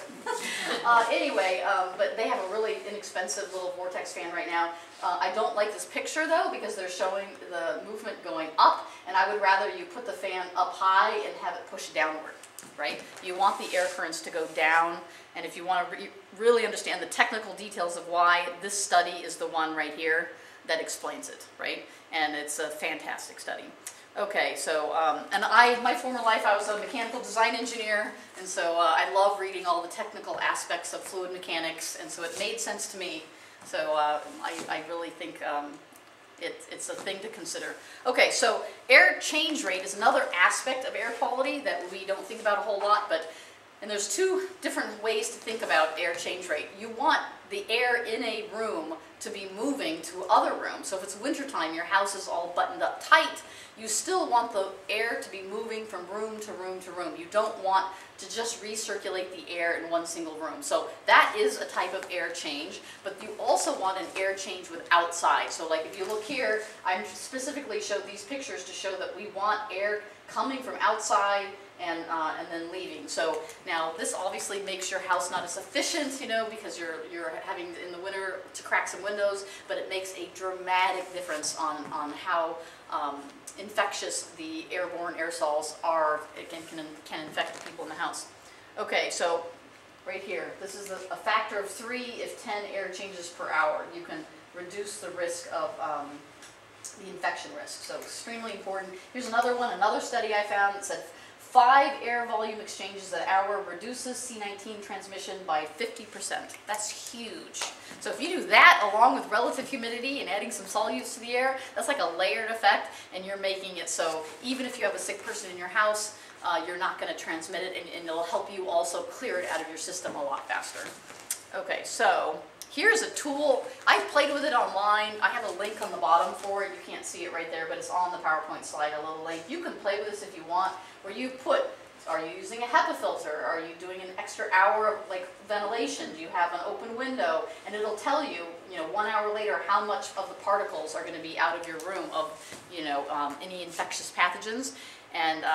anyway, but they have a really inexpensive little Vortex fan right now. I don't like this picture though, because they're showing the movement going up, and I would rather you put the fan up high and have it push downward, right? You want the air currents to go down, and if you want to really understand the technical details of why, this study is the one right here that explains it, right? And it's a fantastic study. Okay, so, and my former life, I was a mechanical design engineer, and so I love reading all the technical aspects of fluid mechanics, and so it made sense to me. So I really think it's a thing to consider. Okay, so air change rate is another aspect of air quality that we don't think about a whole lot, and there's two different ways to think about air change rate. You want the air in a room to be moving to other rooms. So if it's wintertime, your house is all buttoned up tight, you still want the air to be moving from room to room to room. You don't want to just recirculate the air in one single room. So that is a type of air change, but you also want an air change with outside. So like if you look here, I specifically showed these pictures to show that we want air coming from outside and then leaving. So now this obviously makes your house not as efficient, you know, because you're having in the winter to crack some windows, but it makes a dramatic difference on how infectious the airborne aerosols are. It can infect the people in the house. Okay, so right here, this is a factor of 3 if 10 air changes per hour. You can reduce the risk of the infection risk. So extremely important. Here's another one, another study I found that said 5 air volume exchanges an hour reduces C19 transmission by 50%. That's huge. So if you do that along with relative humidity and adding some solutes to the air, that's like a layered effect, and you're making it so even if you have a sick person in your house, you're not going to transmit it, and it'll help you also clear it out of your system a lot faster. Okay, so here's a tool. I've played with it online. I have a link on the bottom for it. You can't see it right there, but it's on the PowerPoint slide, a little link. You can play with this if you want, where you put, are you using a HEPA filter? Are you doing an extra hour of like ventilation? Do you have an open window? And it'll tell you, 1 hour later, how much of the particles are going to be out of your room of, any infectious pathogens. And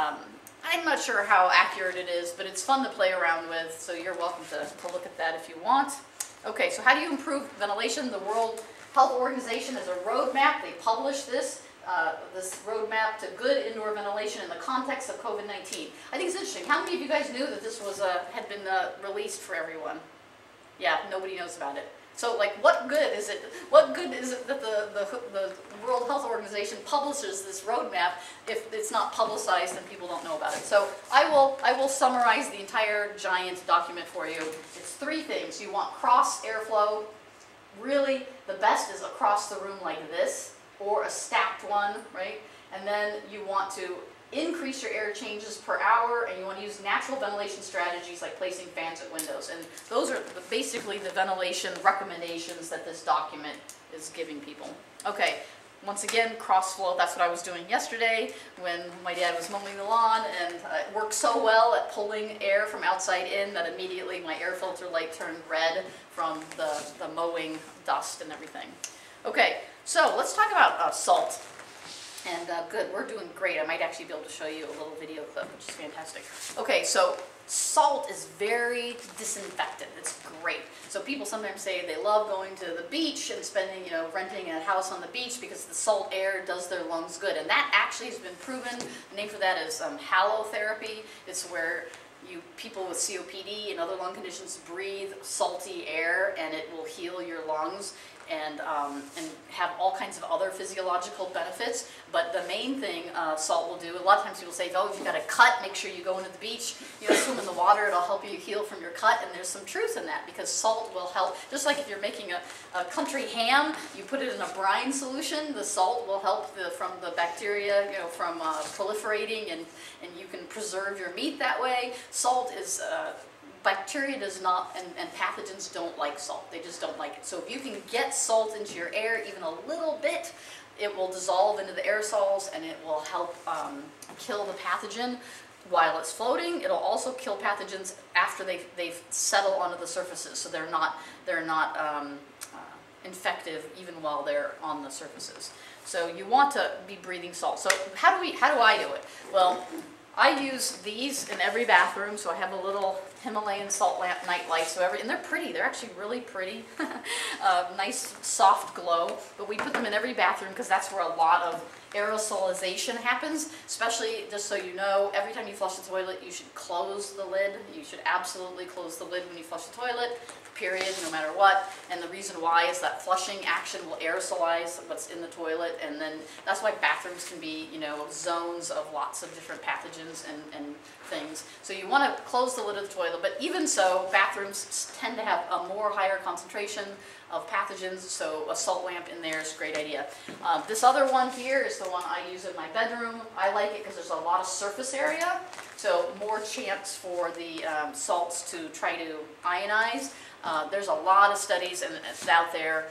I'm not sure how accurate it is, but it's fun to play around with, so you're welcome to look at that if you want. Okay, so how do you improve ventilation? The World Health Organization has a roadmap. They published this roadmap to good indoor ventilation in the context of COVID-19. I think it's interesting. How many of you guys knew that this was had been released for everyone? Yeah, nobody knows about it. So, like, what good is it? What good is it that the World Health Organization publishes this roadmap if it's not publicized and people don't know about it? So, I will summarize the entire giant document for you. It's 3 things. You want cross airflow. Really, the best is across the room like this, or a stacked one, right? And then you want to increase your air changes per hour, and you want to use natural ventilation strategies like placing fans at windows. And those are basically the ventilation recommendations that this document is giving people. Okay, once again, cross flow, that's what I was doing yesterday when my dad was mowing the lawn, and it worked so well at pulling air from outside in that immediately my air filter light turned red from the mowing dust and everything. Okay, so let's talk about salt. And good, we're doing great. I might actually be able to show you a little video clip, which is fantastic. Okay, so salt is very disinfectant. It's great. So people sometimes say they love going to the beach and spending, renting a house on the beach because the salt air does their lungs good. And that actually has been proven. The name for that is halotherapy. It's where people with COPD and other lung conditions breathe salty air, and it will heal your lungs and have all kinds of other physiological benefits. But the main thing salt will do, a lot of times people say, oh, if you've got a cut, make sure you go into the beach, swim in the water, it'll help you heal from your cut. And there's some truth in that, because salt will help. Just like if you're making a country ham, you put it in a brine solution, the salt will help from the bacteria, from proliferating, and you can preserve your meat that way. Salt is bacteria does not, and pathogens don't like salt. They just don't like it. So if you can get salt into your air even a little bit, it will dissolve into the aerosols, and it will help kill the pathogen while it's floating. It'll also kill pathogens after they've settled onto the surfaces, so they're not infective even while they're on the surfaces. So you want to be breathing salt. So how do I do it? Well, I use these in every bathroom, so I have a little Himalayan salt lamp night light, and they're pretty, they're actually really pretty, nice soft glow, but we put them in every bathroom because that's where a lot of aerosolization happens, especially, just so you know, every time you flush the toilet, you should close the lid. You should absolutely close the lid when you flush the toilet, period, no matter what. And the reason why is that flushing action will aerosolize what's in the toilet, and then that's why bathrooms can be, you know, zones of lots of different pathogens and things. So you want to close the lid of the toilet, but even so, bathrooms tend to have a more higher concentration of pathogens, so a salt lamp in there is a great idea. This other one here is the one I use in my bedroom. I like it because there's a lot of surface area, so more chance for the salts to try to ionize. There's a lot of studies and it's out there,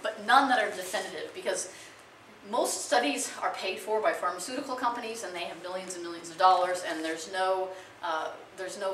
but none that are definitive, because most studies are paid for by pharmaceutical companies and they have millions and millions of dollars, and there's no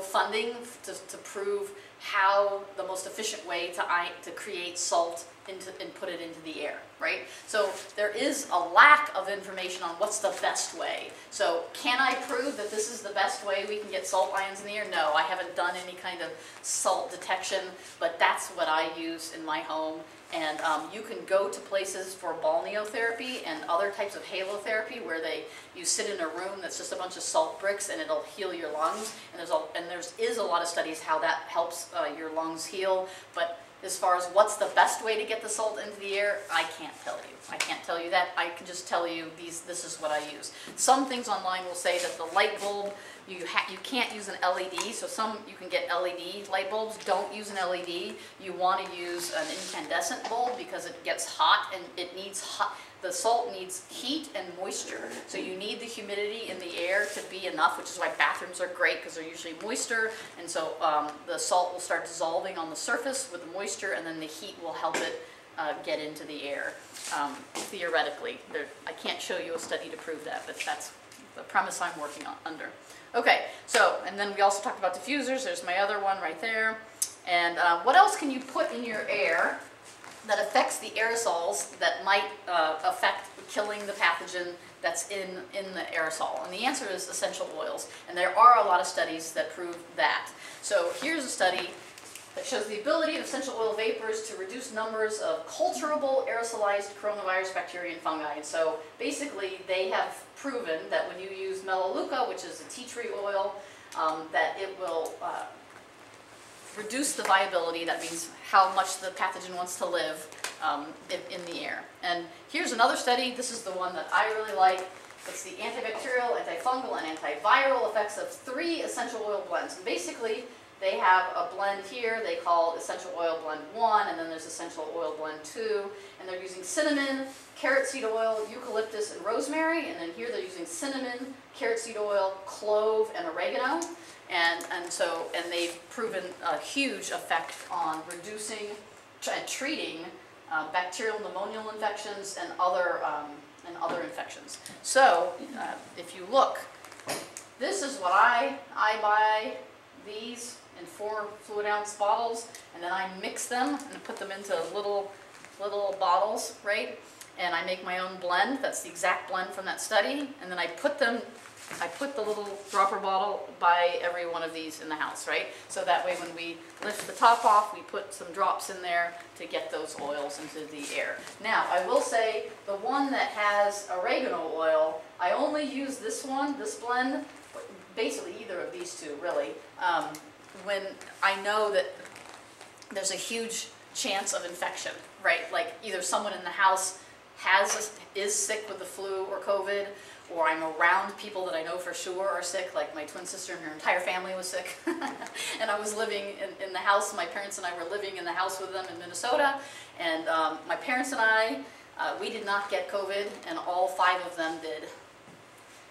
funding to prove how the most efficient way to create salt and put it into the air, right? So there is a lack of information on what's the best way. So can I prove that this is the best way we can get salt ions in the air? No, I haven't done any kind of salt detection, but that's what I use in my home. And you can go to places for balneotherapy and other types of halotherapy where you sit in a room that's just a bunch of salt bricks and it'll heal your lungs. And there is a lot of studies how that helps your lungs heal. But as far as what's the best way to get the salt into the air, I can't tell you. I can't tell you that. I can just tell you this is what I use. Some things online will say that the light bulb, you can't use an LED, so you can get LED light bulbs. Don't use an LED. You want to use an incandescent bulb because it gets hot and it needs hot. The salt needs heat and moisture, so you need the humidity in the air to be enough, which is why bathrooms are great because they're usually moister, and so the salt will start dissolving on the surface with the moisture, and then the heat will help it get into the air. Theoretically, I can't show you a study to prove that, but that's the premise I'm working under. Okay, so, and then we also talked about diffusers. There's my other one right there. And what else can you put in your air that affects the aerosols that might affect killing the pathogen that's in the aerosol? And the answer is essential oils. And there are a lot of studies that prove that. So here's a study that shows the ability of essential oil vapors to reduce numbers of culturable aerosolized coronavirus bacteria and fungi. And so basically they have proven that when you use Melaleuca, which is a tea tree oil, that it will reduce the viability, that means how much the pathogen wants to live in the air. And here's another study. This is the one that I really like. It's the antibacterial, antifungal, and antiviral effects of 3 essential oil blends. And basically, they have a blend here they call Essential Oil Blend 1, and then there's Essential Oil Blend 2, and they're using cinnamon, carrot seed oil, eucalyptus, and rosemary, and then here they're using cinnamon, carrot seed oil, clove, and oregano, and they've proven a huge effect on reducing and treating bacterial pneumonial infections and other infections. So if you look, this is what I buy these in 4 fluid ounce bottles, and then I mix them and put them into little bottles, right? And I make my own blend. That's the exact blend from that study. And then I put the little dropper bottle by every one of these in the house, right? So that way when we lift the top off, we put some drops in there to get those oils into the air. Now, I will say the one that has oregano oil, I only use this blend, basically either of these two, really, when I know that there's a huge chance of infection, right? Like either someone in the house is sick with the flu or COVID, or I'm around people that I know for sure are sick, like my twin sister and her entire family was sick. And I was living in the house, my parents and I were living in the house with them in Minnesota, and my parents and I, we did not get COVID, and all 5 of them did.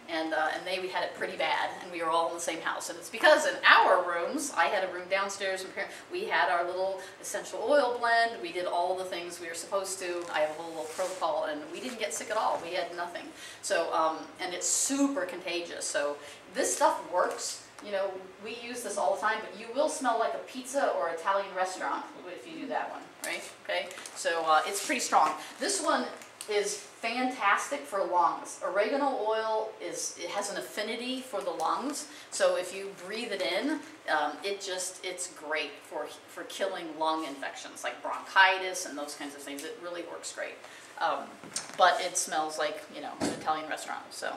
And we had it pretty bad, and we were all in the same house. And it's because in our rooms, I had a room downstairs, we had our little essential oil blend, we did all the things we were supposed to. I have a whole little protocol, and we didn't get sick at all. We had nothing. So, and it's super contagious. So this stuff works. you know, we use this all the time, but you will smell like a pizza or Italian restaurant if you do that one, right? Okay, so it's pretty strong. This one is fantastic for lungs. Oregano oil it has an affinity for the lungs, so if you breathe it in, it's great for killing lung infections like bronchitis and those kinds of things. It really works great. But it smells like, you know, an Italian restaurant. So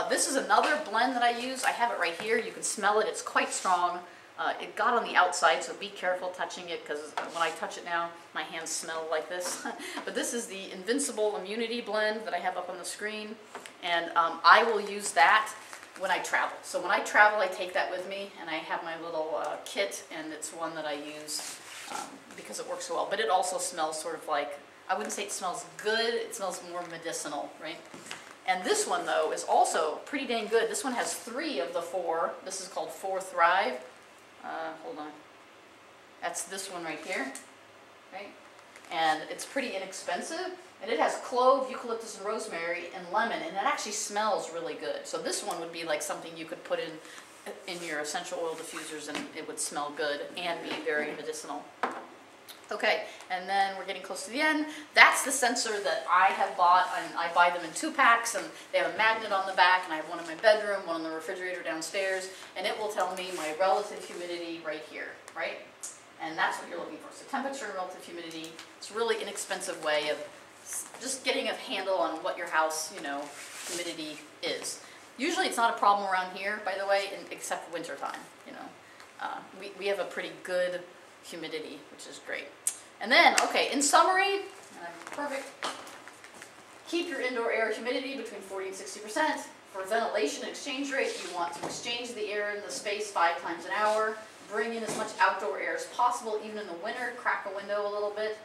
this is another blend that I use. I have it right here. You can smell it. It's quite strong. It got on the outside, so be careful touching it, because when I touch it now, my hands smell like this. But this is the Invincible Immunity Blend that I have up on the screen, and I will use that when I travel. So when I travel, I take that with me, and I have my little kit, and it's one that I use because it works so well. But it also smells sort of like, I wouldn't say it smells good, it smells more medicinal, right? And this one, though, is also pretty dang good. This one has 3 of the 4. This is called 4 Thrive. Hold on. That's this one right here, right? And it's pretty inexpensive, and it has clove, eucalyptus, and rosemary, and lemon, and it actually smells really good. So this one would be like something you could put in your essential oil diffusers, and it would smell good and be very medicinal. Okay, and then we're getting close to the end. That's the sensor that I have bought, and I buy them in 2 packs, and they have a magnet on the back, and I have one in my bedroom, one in the refrigerator downstairs, and it will tell me my relative humidity right here, right? And that's what you're looking for. So temperature and relative humidity. It's a really inexpensive way of just getting a handle on what your house, you know, humidity is. Usually it's not a problem around here, by the way, except winter time, you know. We have a pretty good humidity, which is great. And then, okay, in summary, perfect. Keep your indoor air humidity between 40 and 60%. For ventilation and exchange rate, you want to exchange the air in the space 5 times an hour. Bring in as much outdoor air as possible, even in the winter. Crack a window a little bit.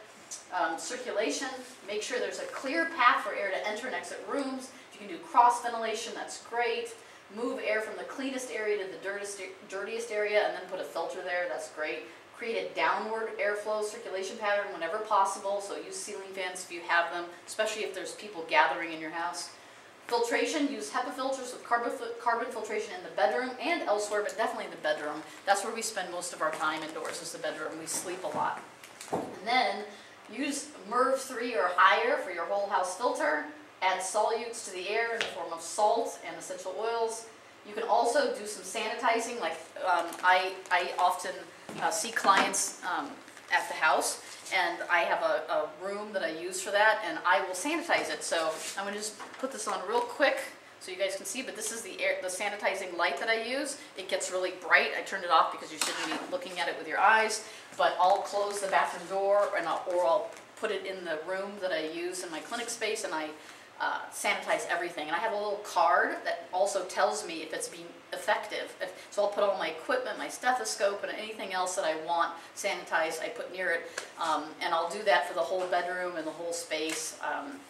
Circulation, make sure there's a clear path for air to enter and exit rooms. If you can do cross ventilation, that's great. Move air from the cleanest area to the dirtiest area, and then put a filter there, that's great. Create a downward airflow circulation pattern whenever possible, so use ceiling fans if you have them, especially if there's people gathering in your house. Filtration, use HEPA filters with carbon filtration in the bedroom and elsewhere, but definitely in the bedroom. That's where we spend most of our time indoors, is the bedroom. We sleep a lot. And then use MERV 3 or higher for your whole house filter. Add solutes to the air in the form of salt and essential oils. You can also do some sanitizing, like I often see clients at the house, and I have a room that I use for that, and I will sanitize it. So I'm going to just put this on real quick so you guys can see, but this is the sanitizing light that I use. It gets really bright. I turned it off because you shouldn't be looking at it with your eyes, but I'll close the bathroom door, and I'll put it in the room that I use in my clinic space, and I sanitize everything. And I have a little card that also tells me if it's being effective. So I'll put all my equipment, my stethoscope, and anything else that I want sanitized, I put near it. And I'll do that for the whole bedroom and the whole space.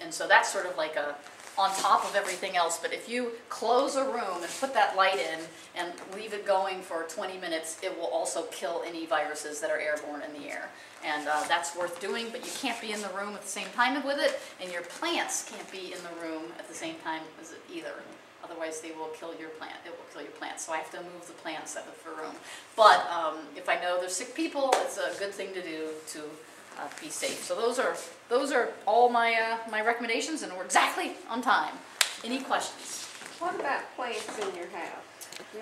And so that's sort of like on top of everything else. But if you close a room and put that light in and leave it going for 20 minutes, it will also kill any viruses that are airborne in the air. And that's worth doing, but you can't be in the room at the same time with it, and your plants can't be in the room at the same time as it either. Otherwise, they will kill your plant. It will kill your plants. So I have to move the plants out of the room. But if I know there's sick people, it's a good thing to do to be safe. So those are all my my recommendations, and we're exactly on time. Any questions? What about plants in your house?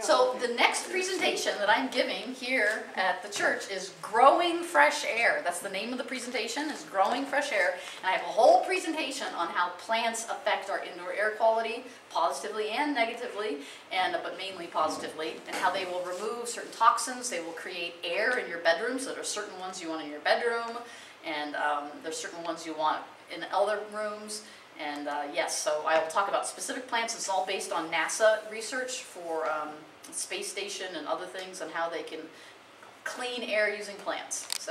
So the next presentation that I'm giving here at the church is Growing Fresh Air. That's the name of the presentation, is Growing Fresh Air. And I have a whole presentation on how plants affect our indoor air quality, positively and negatively, but mainly positively, and how they will remove certain toxins. They will create air in your bedroom, so there's certain ones you want in your bedroom, and there's certain ones you want in other rooms. And yes, so I will talk about specific plants. It's all based on NASA research for space station and other things, and how they can clean air using plants. So